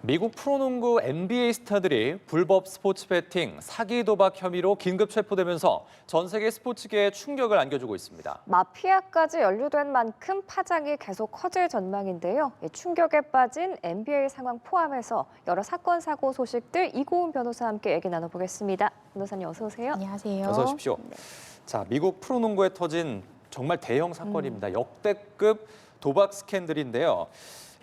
미국 프로농구 NBA 스타들이 불법 스포츠 베팅, 사기 도박 혐의로 긴급 체포되면서 전 세계 스포츠계에 충격을 안겨주고 있습니다. 마피아까지 연루된 만큼 파장이 계속 커질 전망인데요. 충격에 빠진 NBA 상황 포함해서 여러 사건, 사고 소식들 이고은 변호사와 함께 얘기 나눠보겠습니다. 변호사님 어서 오세요. 안녕하세요. 어서 오십시오. 자, 미국 프로농구에 터진 정말 대형 사건입니다. 역대급 도박 스캔들인데요.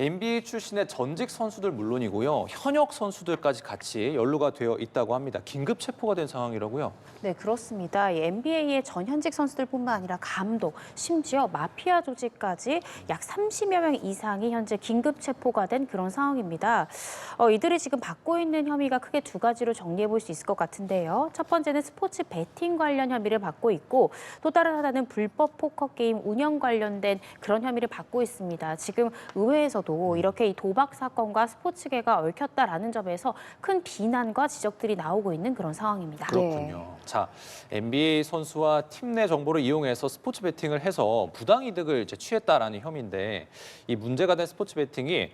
NBA 출신의 전직 선수들 물론이고요. 현역 선수들까지 같이 연루가 되어 있다고 합니다. 긴급 체포가 된 상황이라고요? 네, 그렇습니다. NBA의 전현직 선수들뿐만 아니라 감독, 심지어 마피아 조직까지 약 30여 명 이상이 현재 긴급 체포가 된 그런 상황입니다. 이들이 지금 받고 있는 혐의가 크게 두 가지로 정리해 볼 수 있을 것 같은데요. 첫 번째는 스포츠 베팅 관련 혐의를 받고 있고 또 다른 하나는 불법 포커 게임 운영 관련된 그런 혐의를 받고 있습니다. 지금 의회에서도 이렇게 이 도박 사건과 스포츠계가 얽혔다라는 점에서 큰 비난과 지적들이 나오고 있는 그런 상황입니다. 그렇군요. 자, NBA 선수와 팀 내 정보를 이용해서 스포츠 베팅을 해서 부당 이득을 취했다라는 혐의인데 이 문제가 된 스포츠 베팅이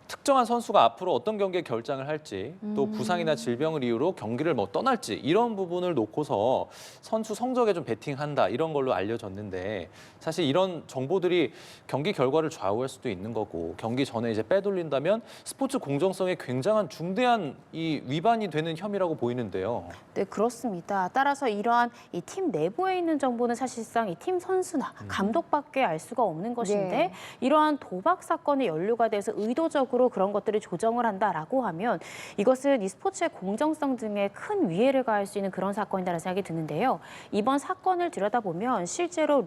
특정한 선수가 앞으로 어떤 경기에 결장을 할지 또 부상이나 질병을 이유로 경기를 떠날지 이런 부분을 놓고서 선수 성적에 좀 베팅한다 이런 걸로 알려졌는데 사실 이런 정보들이 경기 결과를 좌우할 수도 있는 거고 경기 전에 빼돌린다면 스포츠 공정성에 굉장한 중대한 이 위반이 되는 혐의라고 보이는데요. 네, 그렇습니다. 따라서 이러한 이 팀 내부에 있는 정보는 사실상 이 팀 선수나 감독밖에 알 수가 없는 것인데 네. 이러한 도박 사건에 연루가 돼서 의도적으로 그런 것들을 조정을 한다라고 하면 이것은 이 스포츠의 공정성 등에 큰 위해를 가할 수 있는 그런 사건이라는 생각이 드는데요. 이번 사건을 들여다보면 실제로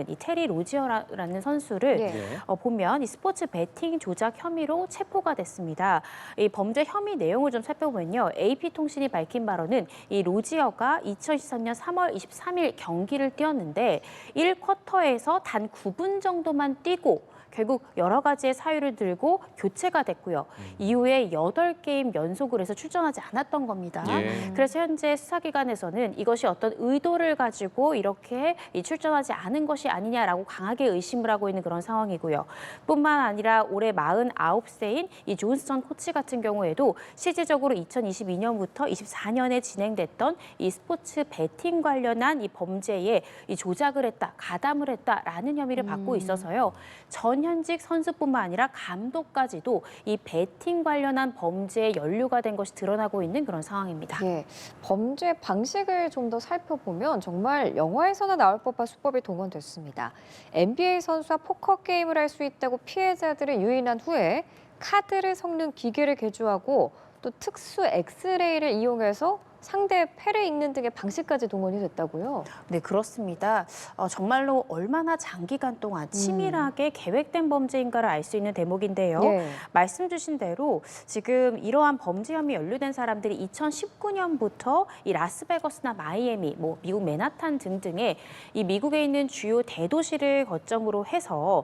이 테리 로지어라는 선수를 네. 보면 이 스포츠 베팅 조작 혐의로 체포가 됐습니다. 이 범죄 혐의 내용을 좀 살펴보면요. AP통신이 밝힌 바로는 이 로지어가 2023년 3월 23일 경기를 뛰었는데 1쿼터에서 단 9분 정도만 뛰고 결국 여러 가지의 사유를 들고 교체가 됐고요. 이후에 8게임 연속을 해서 출전하지 않았던 겁니다. 예. 그래서 현재 수사기관에서는 이것이 어떤 의도를 가지고 이렇게 출전하지 않은 것이 아니냐라고 강하게 의심을 하고 있는 그런 상황이고요. 뿐만 아니라 올해 49세인 이 존스턴 코치 같은 경우에도 실질적으로 2022년부터 24년에 진행됐던 이 스포츠 베팅 관련한 이 범죄에 이 조작을 했다, 가담을 했다라는 혐의를 받고 있어서요. 전현직 선수뿐만 아니라 감독까지도 이 베팅 관련한 범죄에 연루가 된 것이 드러나고 있는 그런 상황입니다. 예, 범죄 방식을 좀 더 살펴보면 정말 영화에서나 나올 법한 수법이 동원됐습니다. NBA 선수와 포커 게임을 할 수 있다고 피해자들을 유인한 후에 카드를 섞는 기계를 개조하고 또 특수 엑스레이를 이용해서 상대의 패를 읽는 등의 방식까지 동원이 됐다고요? 네, 그렇습니다. 정말로 얼마나 장기간 동안 치밀하게 계획된 범죄인가를 알 수 있는 대목인데요. 예. 말씀 주신 대로 지금 이러한 범죄 혐의 연루된 사람들이 2019년부터 이 라스베거스나 마이애미, 미국 맨하탄 등등의 이 미국에 있는 주요 대도시를 거점으로 해서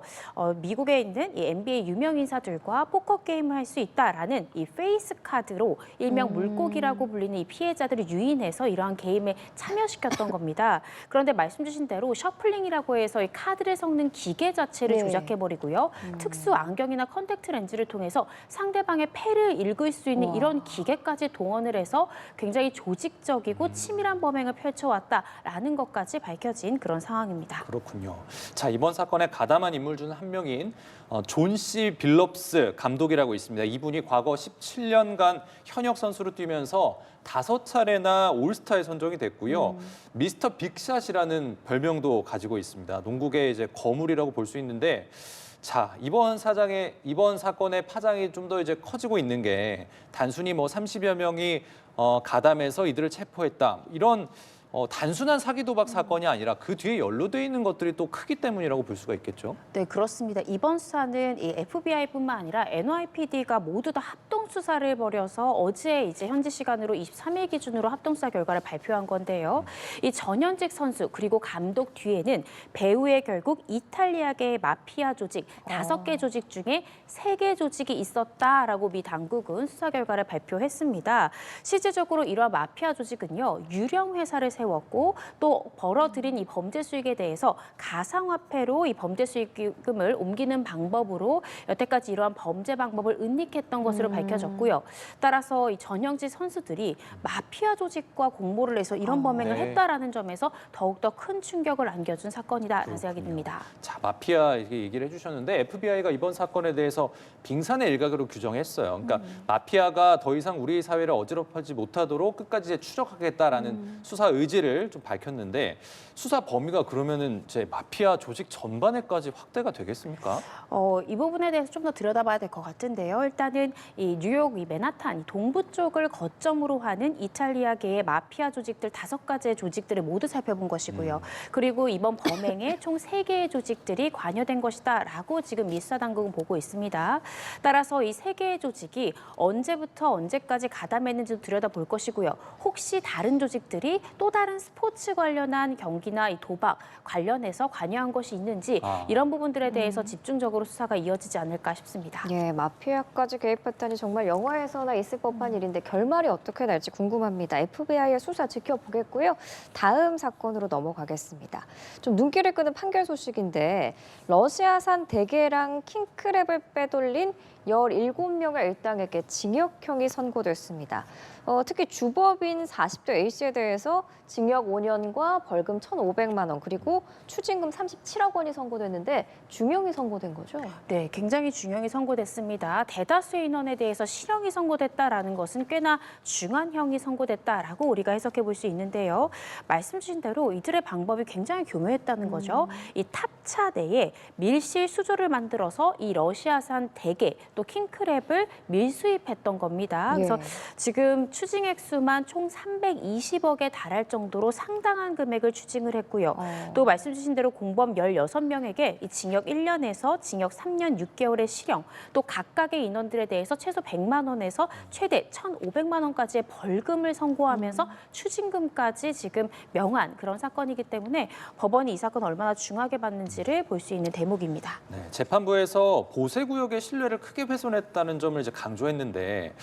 미국에 있는 이 NBA 유명 인사들과 포커 게임을 할 수 있다라는 이 페이스 카드로 일명 물고기라고 불리는 이 피해자들을 유인해서 이러한 게임에 참여시켰던 겁니다. 그런데 말씀 주신 대로 셔플링이라고 해서 이 카드를 섞는 기계 자체를 네. 조작해버리고요. 특수 안경이나 컨택트 렌즈를 통해서 상대방의 패를 읽을 수 있는 이런 기계까지 동원을 해서 굉장히 조직적이고 치밀한 범행을 펼쳐왔다라는 것까지 밝혀진 그런 상황입니다. 그렇군요. 자, 이번 사건에 가담한 인물 중 한 명인 존 씨 빌럽스 감독이라고 있습니다. 이분이 과거 17년간 현역 선수로 뛰면서 5차례나 올스타에 선정이 됐고요. 미스터 빅샷이라는 별명도 가지고 있습니다. 농구계의 거물이라고 볼 수 있는데 자, 이번 사건의 파장이 좀 더 커지고 있는 게 단순히 30여 명이 가담해서 이들을 체포했다. 이런 단순한 사기 도박 사건이 아니라 그 뒤에 연루돼 있는 것들이 또 크기 때문이라고 볼 수가 있겠죠. 네, 그렇습니다. 이번 수사는 이 FBI뿐만 아니라 NYPD가 모두 다 합동 수사를 벌여서 어제 현지 시간으로 23일 기준으로 합동 수사 결과를 발표한 건데요. 이 전현직 선수 그리고 감독 뒤에는 배후에 결국 이탈리아계의 마피아 조직 5개 조직 중에 3개 조직이 있었다라고 미 당국은 수사 결과를 발표했습니다. 실질적으로 이러한 마피아 조직은요, 유령 회사를 세웠고 또 벌어들인 이 범죄 수익에 대해서 가상화폐로 이 범죄 수익금을 옮기는 방법으로 여태까지 이러한 범죄 방법을 은닉했던 것으로 밝혀졌습니다. 밝혀졌고요. 따라서 이 전형직 선수들이 마피아 조직과 공모를 해서 이런 범행을 네. 했다라는 점에서 더욱더 큰 충격을 안겨준 사건이다라는 생각이 듭니다. 자, 마피아 이렇게 얘기를 해주셨는데 FBI가 이번 사건에 대해서 빙산의 일각으로 규정했어요. 그러니까 마피아가 더 이상 우리 사회를 어지럽히지 못하도록 끝까지 이제 추적하겠다라는 수사 의지를 좀 밝혔는데 수사 범위가 그러면은 이제 마피아 조직 전반에까지 확대가 되겠습니까? 이 부분에 대해서 좀 더 들여다봐야 될 것 같은데요. 일단은 이 뉴욕 이 맨하탄 이 동부 쪽을 거점으로 하는 이탈리아계의 마피아 조직들 5가지의 조직들을 모두 살펴본 것이고요. 그리고 이번 범행에 총 3개의 조직들이 관여된 것이다라고 지금 미 수사 당국은 보고 있습니다. 따라서 이 3개의 조직이 언제부터 언제까지 가담했는지도 들여다볼 것이고요. 혹시 다른 조직들이 또 다른 스포츠 관련한 경기나 이 도박 관련해서 관여한 것이 있는지 이런 부분들에 대해서 집중적으로 수사가 이어지지 않을까 싶습니다. 예, 마피아까지 개입했다니 정말 영화에서나 있을 법한 일인데 결말이 어떻게 날지 궁금합니다. FBI의 수사 지켜보겠고요. 다음 사건으로 넘어가겠습니다. 좀 눈길을 끄는 판결 소식인데 러시아산 대게랑 킹크랩을 빼돌린 17명의 일당에게 징역형이 선고됐습니다. 특히 주법인 40대 A씨에 대해서 징역 5년과 벌금 1,500만 원 그리고 추징금 37억 원이 선고됐는데 중형이 선고된 거죠? 네, 굉장히 중형이 선고됐습니다. 대다수의 인원에 대해서 실형이 선고됐다라는 것은 꽤나 중한 형이 선고됐다라고 우리가 해석해 볼 수 있는데요. 말씀 주신 대로 이들의 방법이 굉장히 교묘했다는 거죠. 이 탑차 내에 밀실 수조를 만들어서 이 러시아산 대게 또 킹크랩을 밀수입했던 겁니다. 그래서 지금 추징 액수만 총 320억에 달할 정도로 상당한 금액을 추징을 했고요. 또 말씀 주신 대로 공범 16명에게 이 징역 1년에서 징역 3년 6개월의 실형, 또 각각의 인원들에 대해서 최소 100만 원에서 최대 1,500만 원까지의 벌금을 선고하면서 추징금까지 지금 명한 그런 사건이기 때문에 법원이 이 사건 얼마나 중하게 봤는지를 볼 수 있는 대목입니다. 네, 재판부에서 보세구역의 신뢰를 크게 훼손했다는 점을 이제 강조했는데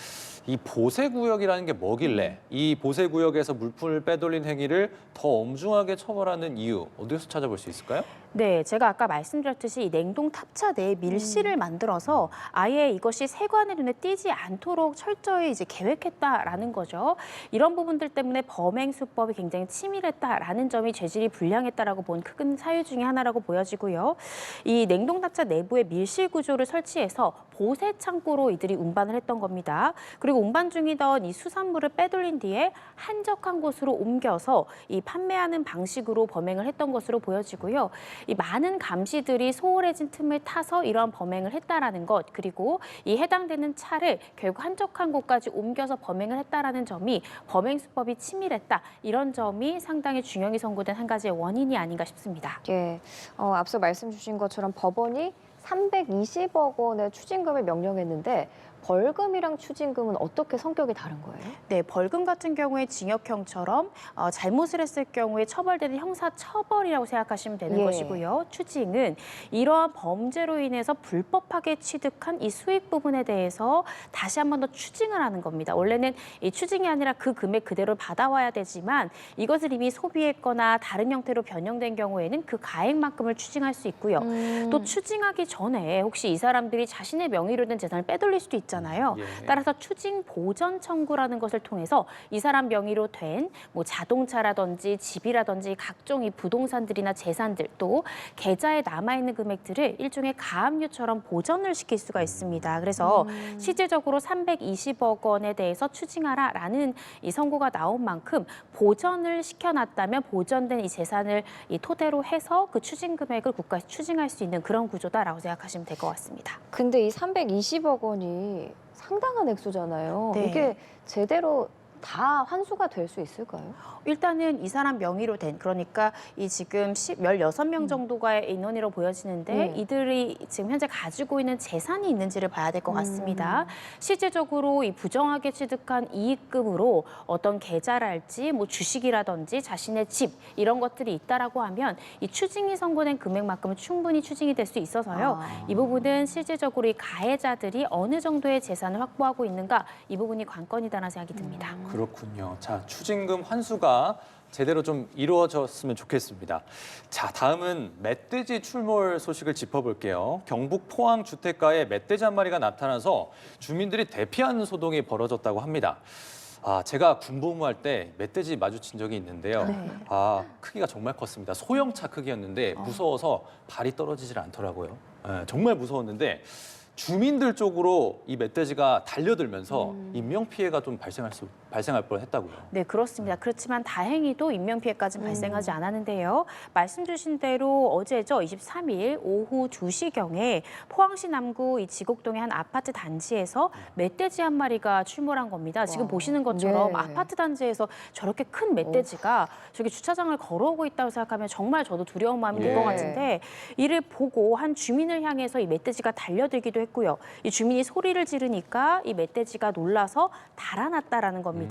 이 보세구역이라는 게 뭐길래 이 보세구역에서 물품을 빼돌린 행위를 더 엄중하게 처벌하는 이유 어디서 찾아볼 수 있을까요? 네, 제가 아까 말씀드렸듯이 이 냉동 탑차 내에 밀실을 만들어서 아예 이것이 세관의 눈에 띄지 않도록 철저히 이제 계획했다라는 거죠. 이런 부분들 때문에 범행 수법이 굉장히 치밀했다라는 점이 죄질이 불량했다라고 본 큰 사유 중에 하나라고 보여지고요. 이 냉동 탑차 내부에 밀실 구조를 설치해서 보세 창고로 이들이 운반을 했던 겁니다. 그리고 운반 중이던 이 수산물을 빼돌린 뒤에 한적한 곳으로 옮겨서 이 판매하는 방식으로 범행을 했던 것으로 보여지고요. 이 많은 감시들이 소홀해진 틈을 타서 이러한 범행을 했다라는 것, 그리고 이 해당되는 차를 결국 한적한 곳까지 옮겨서 범행을 했다라는 점이 범행 수법이 치밀했다, 이런 점이 상당히 중형이 선고된 한 가지의 원인이 아닌가 싶습니다. 예, 앞서 말씀 주신 것처럼 법원이 320억 원의 추징금을 명령했는데 벌금이랑 추징금은 어떻게 성격이 다른 거예요? 네, 벌금 같은 경우에 징역형처럼 잘못을 했을 경우에 처벌되는 형사처벌이라고 생각하시면 되는 것이고요. 추징은 이러한 범죄로 인해서 불법하게 취득한 이 수익 부분에 대해서 다시 한 번 더 추징을 하는 겁니다. 원래는 이 추징이 아니라 그 금액 그대로 받아와야 되지만 이것을 이미 소비했거나 다른 형태로 변형된 경우에는 그 가액만큼을 추징할 수 있고요. 또 추징하기 전에 혹시 이 사람들이 자신의 명의로 된 재산을 빼돌릴 수도 있잖아요. 따라서 추징 보전 청구라는 것을 통해서 이 사람 명의로 된 뭐 자동차라든지 집이라든지 각종 이 부동산들이나 재산들, 또 계좌에 남아있는 금액들을 일종의 가압류처럼 보전을 시킬 수가 있습니다. 그래서 실질적으로 320억 원에 대해서 추징하라라는 이 선고가 나온 만큼 보전을 시켜놨다면 보전된 이 재산을 이 토대로 해서 그 추징 금액을 국가에서 추징할 수 있는 그런 구조다라고 생각하시면 될 것 같습니다. 근데 이 320억 원이 상당한 액수잖아요. 네. 이게 제대로 다 환수가 될 수 있을까요? 일단은 이 사람 명의로 된, 그러니까 이 지금 16명 정도가 인원으로 보여지는데 이들이 지금 현재 가지고 있는 재산이 있는지를 봐야 될 것 같습니다. 실질적으로 이 부정하게 취득한 이익금으로 어떤 계좌랄지 뭐 주식이라든지 자신의 집 이런 것들이 있다라고 하면 이 추징이 선고된 금액만큼은 충분히 추징이 될 수 있어서요. 이 부분은 실질적으로 이 가해자들이 어느 정도의 재산을 확보하고 있는가, 이 부분이 관건이다라는 생각이 듭니다. 그렇군요. 자, 추징금 환수가 제대로 좀 이루어졌으면 좋겠습니다. 자, 다음은 멧돼지 출몰 소식을 짚어볼게요. 경북 포항 주택가에 멧돼지 한 마리가 나타나서 주민들이 대피하는 소동이 벌어졌다고 합니다. 제가 군복무할 때 멧돼지 마주친 적이 있는데요. 네. 크기가 정말 컸습니다. 소형차 크기였는데 무서워서 발이 떨어지질 않더라고요. 정말 무서웠는데 주민들 쪽으로 이 멧돼지가 달려들면서 인명피해가 좀 발생할 뻔했다고요. 네, 그렇습니다. 그렇지만 다행히도 인명피해까지는 발생하지 않았는데요. 말씀 주신 대로 어제죠, 23일 오후 2시경에 포항시 남구 이 지곡동의 한 아파트 단지에서 멧돼지 한 마리가 출몰한 겁니다. 지금 와. 보시는 것처럼 네. 아파트 단지에서 저렇게 큰 멧돼지가 저기 주차장을 걸어오고 있다고 생각하면 정말 저도 두려운 마음이 들 것 예. 같은데 이를 보고 한 주민을 향해서 이 멧돼지가 달려들기도 했고요. 이 주민이 소리를 지르니까 이 멧돼지가 놀라서 달아났다라는 겁니다.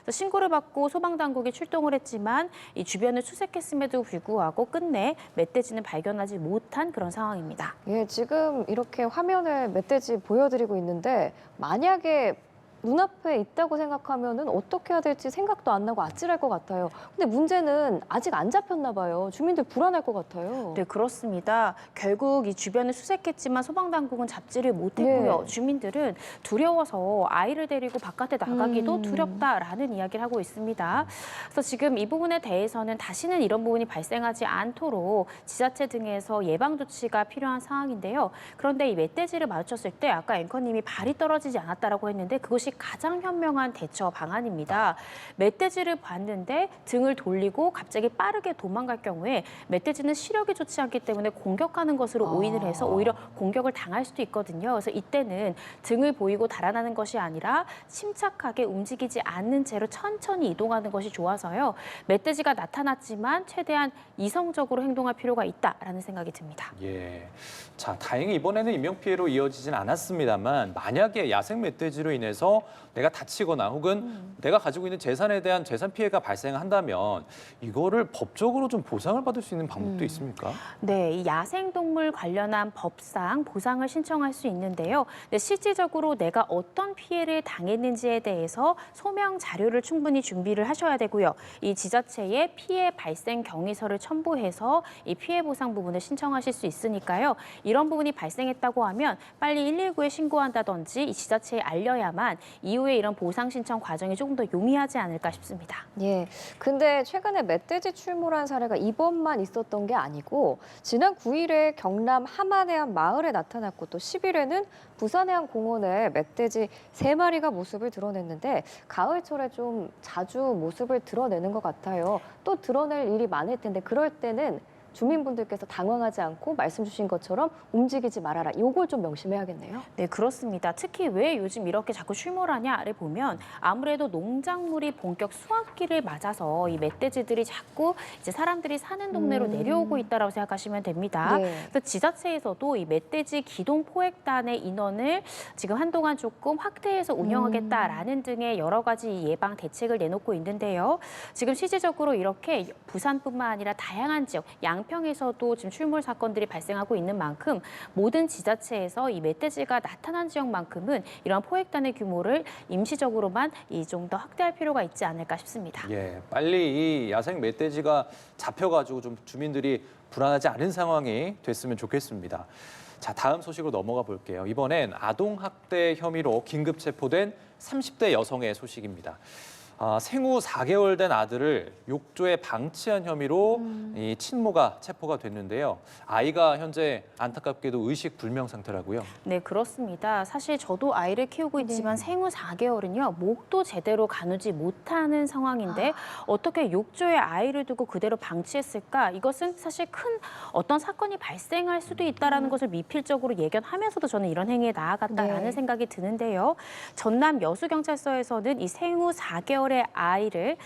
그래서 신고를 받고 소방당국이 출동을 했지만 이 주변을 수색했음에도 불구하고 끝내 멧돼지는 발견하지 못한 그런 상황입니다. 예, 지금 이렇게 화면을 멧돼지 보여드리고 있는데 만약에 눈앞에 있다고 생각하면은 어떻게 해야 될지 생각도 안 나고 아찔할 것 같아요. 근데 문제는 아직 안 잡혔나 봐요. 주민들 불안할 것 같아요. 네, 그렇습니다. 결국 이 주변을 수색했지만 소방당국은 잡지를 못했고요. 네. 주민들은 두려워서 아이를 데리고 바깥에 나가기도 음. 두렵다라는 이야기를 하고 있습니다. 그래서 지금 이 부분에 대해서는 다시는 이런 부분이 발생하지 않도록 지자체 등에서 예방 조치가 필요한 상황인데요. 그런데 이 멧돼지를 마주쳤을 때 아까 앵커님이 발이 떨어지지 않았다라고 했는데 그것이 가장 현명한 대처 방안입니다. 멧돼지를 봤는데 등을 돌리고 갑자기 빠르게 도망갈 경우에 멧돼지는 시력이 좋지 않기 때문에 공격하는 것으로 오인을 해서 오히려 공격을 당할 수도 있거든요. 그래서 이때는 등을 보이고 달아나는 것이 아니라 침착하게 움직이지 않는 채로 천천히 이동하는 것이 좋아서요. 멧돼지가 나타났지만 최대한 이성적으로 행동할 필요가 있다라는 생각이 듭니다. 예. 자, 다행히 이번에는 인명피해로 이어지진 않았습니다만 만약에 야생 멧돼지로 인해서 내가 다치거나 혹은 내가 가지고 있는 재산에 대한 재산 피해가 발생한다면 이거를 법적으로 좀 보상을 받을 수 있는 방법도 있습니까? 네, 이 야생동물 관련한 법상 보상을 신청할 수 있는데요. 네, 실질적으로 내가 어떤 피해를 당했는지에 대해서 소명 자료를 충분히 준비를 하셔야 되고요. 이 지자체에 피해 발생 경위서를 첨부해서 이 피해 보상 부분을 신청하실 수 있으니까요. 이런 부분이 발생했다고 하면 빨리 119에 신고한다든지 이 지자체에 알려야만 이후에 이런 보상 신청 과정이 조금 더 용이하지 않을까 싶습니다. 예. 근데 최근에 멧돼지 출몰한 사례가 이번만 있었던 게 아니고 지난 9일에 경남 함안의 한 마을에 나타났고 또 10일에는 부산의 한 공원에 멧돼지 3마리가 모습을 드러냈는데 가을철에 좀 자주 모습을 드러내는 것 같아요. 또 드러낼 일이 많을 텐데 그럴 때는 주민분들께서 당황하지 않고 말씀 주신 것처럼 움직이지 말아라. 이걸 좀 명심해야겠네요. 네, 그렇습니다. 특히 왜 요즘 이렇게 자꾸 출몰하냐를 보면 아무래도 농작물이 본격 수확기를 맞아서 이 멧돼지들이 자꾸 이제 사람들이 사는 동네로 내려오고 있다라고 생각하시면 됩니다. 네. 그래서 지자체에서도 이 멧돼지 기동 포획단의 인원을 지금 한동안 조금 확대해서 운영하겠다라는 등의 여러 가지 예방 대책을 내놓고 있는데요. 지금 실질적으로 이렇게 부산뿐만 아니라 다양한 지역, 양평에서도 지금 출몰 사건들이 발생하고 있는 만큼 모든 지자체에서 이 멧돼지가 나타난 지역만큼은 이런 포획단의 규모를 임시적으로만 좀 더 확대할 필요가 있지 않을까 싶습니다. 예, 빨리 이 야생 멧돼지가 잡혀가지고 좀 주민들이 불안하지 않은 상황이 됐으면 좋겠습니다. 자, 다음 소식으로 넘어가 볼게요. 이번엔 아동학대 혐의로 긴급 체포된 30대 여성의 소식입니다. 생후 4개월 된 아들을 욕조에 방치한 혐의로 이 친모가 체포가 됐는데요. 아이가 현재 안타깝게도 의식 불명 상태라고요. 네, 그렇습니다. 사실 저도 아이를 키우고 있지만 생후 4개월은요, 목도 제대로 가누지 못하는 상황인데 어떻게 욕조에 아이를 두고 그대로 방치했을까? 이것은 사실 큰 어떤 사건이 발생할 수도 있다는 것을 미필적으로 예견하면서도 저는 이런 행위에 나아갔다라는 네. 생각이 드는데요. 전남 여수경찰서에서는 이 생후 4개월의 아이를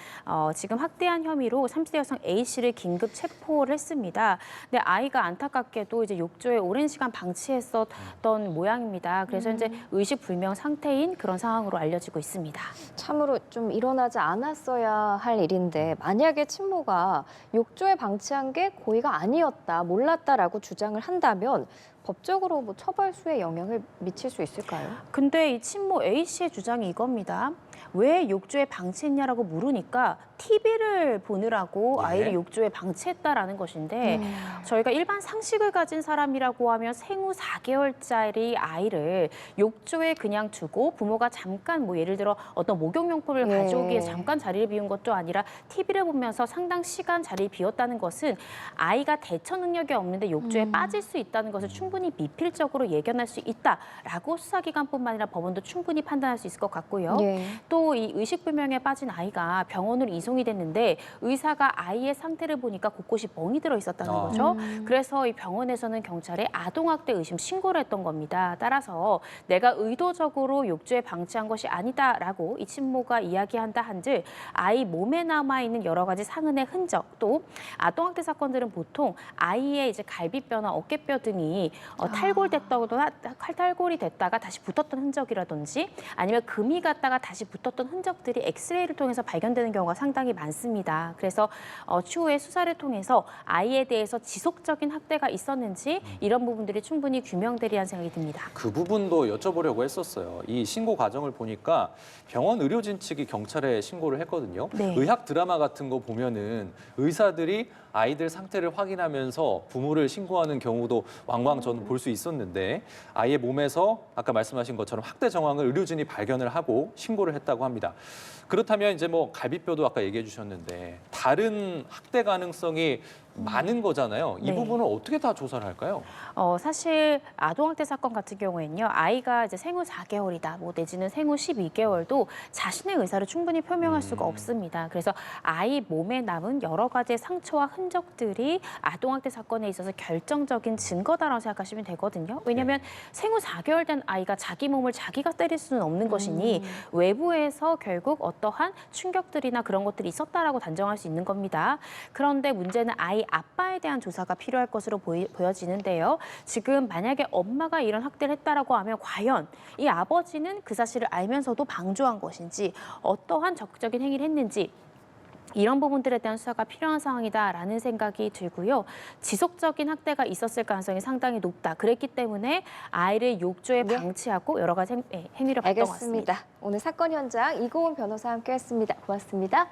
지금 학대한 혐의로 30대 여성 A씨를 긴급 체포를 했습니다. 근데 아이가 안타깝게도 이제 욕조에 오랜 시간 방치했었던 모양입니다. 그래서 현재 의식 불명 상태인 그런 상황으로 알려지고 있습니다. 참으로 좀 일어나지 않았어야 할 일인데 만약에 친모가 욕조에 방치한 게 고의가 아니었다, 몰랐다라고 주장을 한다면 법적으로 처벌수에 영향을 미칠 수 있을까요? 근데 이 친모 A씨의 주장이 이겁니다. 왜 욕조에 방치했냐라고 물으니까 TV를 보느라고 예. 아이를 욕조에 방치했다라는 것인데 저희가 일반 상식을 가진 사람이라고 하면 생후 4개월짜리 아이를 욕조에 그냥 두고 부모가 잠깐 뭐 예를 들어 어떤 목욕용품을 예. 가져오기 위해 잠깐 자리를 비운 것도 아니라 TV를 보면서 상당 시간 자리를 비웠다는 것은 아이가 대처 능력이 없는데 욕조에 빠질 수 있다는 것을 충분히 미필적으로 예견할 수 있다라고 수사기관뿐만 아니라 법원도 충분히 판단할 수 있을 것 같고요. 예. 또 이 의식불명에 빠진 아이가 병원으로 이송이 됐는데 의사가 아이의 상태를 보니까 곳곳이 멍이 들어 있었다는 아. 거죠. 그래서 이 병원에서는 경찰에 아동학대 의심 신고를 했던 겁니다. 따라서 내가 의도적으로 욕조에 방치한 것이 아니다라고 이 친모가 이야기한다 한들 아이 몸에 남아있는 여러 가지 상흔의 흔적 또 아동학대 사건들은 보통 아이의 이제 갈비뼈나 어깨뼈 등이 탈골됐다거나 탈골이 됐다가 다시 붙었던 흔적이라든지 아니면 금이 갔다가 다시 붙었던 흔적들이 엑스레이를 통해서 발견되는 경우가 상당히 많습니다. 그래서 추후에 수사를 통해서 아이에 대해서 지속적인 학대가 있었는지 이런 부분들이 충분히 규명되리라는 생각이 듭니다. 그 부분도 여쭤보려고 했었어요. 이 신고 과정을 보니까 병원 의료진 측이 경찰에 신고를 했거든요. 네. 의학 드라마 같은 거 보면은 의사들이 아이들 상태를 확인하면서 부모를 신고하는 경우도 왕왕 저는 볼 수 있었는데 아이의 몸에서 아까 말씀하신 것처럼 학대 정황을 의료진이 발견을 하고 신고를 했다고 합니다. 그렇다면 이제 뭐 갈비뼈도 아까 얘기해 주셨는데 다른 학대 가능성이 많은 거잖아요. 이 네. 부분을 어떻게 다 조사를 할까요? 사실 아동학대 사건 같은 경우에는요, 아이가 이제 생후 4개월이다, 뭐 내지는 생후 12개월도 자신의 의사를 충분히 표명할 수가 없습니다. 그래서 아이 몸에 남은 여러 가지의 상처와 흔적들이 아동학대 사건에 있어서 결정적인 증거다라고 생각하시면 되거든요. 왜냐하면 생후 4개월 된 아이가 자기 몸을 자기가 때릴 수는 없는 것이니 외부에서 결국 어떠한 충격들이나 그런 것들이 있었다라고 단정할 수 있는 겁니다. 그런데 문제는 아이 아빠에 대한 조사가 필요할 것으로 보여지는데요. 지금 만약에 엄마가 이런 학대를 했다라고 하면 과연 이 아버지는 그 사실을 알면서도 방조한 것인지 어떠한 적극적인 행위를 했는지 이런 부분들에 대한 수사가 필요한 상황이다라는 생각이 들고요. 지속적인 학대가 있었을 가능성이 상당히 높다. 그랬기 때문에 아이를 욕조에 네. 방치하고 여러 가지 행위를 봤던 것 같습니다. 알겠습니다. 오늘 사건 현장 이고은 변호사와 함께했습니다. 고맙습니다.